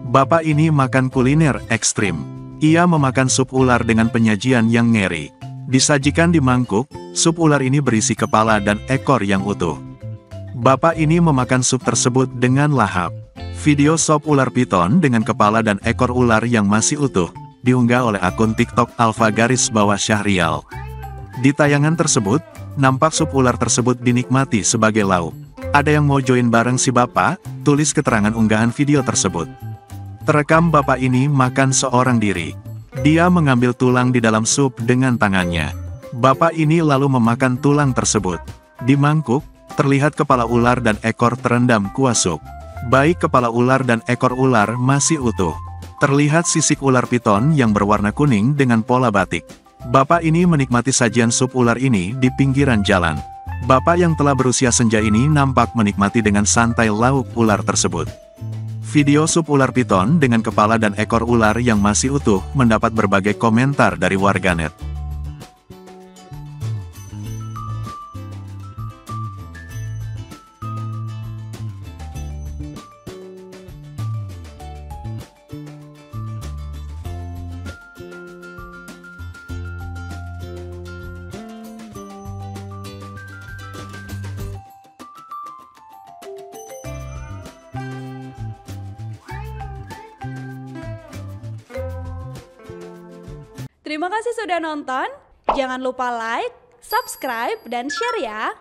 Bapak ini makan kuliner ekstrim. Ia memakan sup ular dengan penyajian yang ngeri. Disajikan di mangkuk, sup ular ini berisi kepala dan ekor yang utuh. Bapak ini memakan sup tersebut dengan lahap. Video sop ular piton dengan kepala dan ekor ular yang masih utuh, diunggah oleh akun TikTok Alfa_Syahrial. Di tayangan tersebut, nampak sup ular tersebut dinikmati sebagai lauk. Ada yang mau join bareng si bapak? Tulis keterangan unggahan video tersebut. Terekam bapak ini makan seorang diri. Dia mengambil tulang di dalam sup dengan tangannya. Bapak ini lalu memakan tulang tersebut. Di mangkuk, terlihat kepala ular dan ekor terendam kuah sup. Baik kepala ular dan ekor ular masih utuh. Terlihat sisik ular piton yang berwarna kuning dengan pola batik. Bapak ini menikmati sajian sup ular ini di pinggiran jalan. Bapak yang telah berusia senja ini nampak menikmati dengan santai lauk ular tersebut. Video sup ular piton dengan kepala dan ekor ular yang masih utuh mendapat berbagai komentar dari warganet. Terima kasih sudah nonton. Jangan lupa like, subscribe, dan share ya.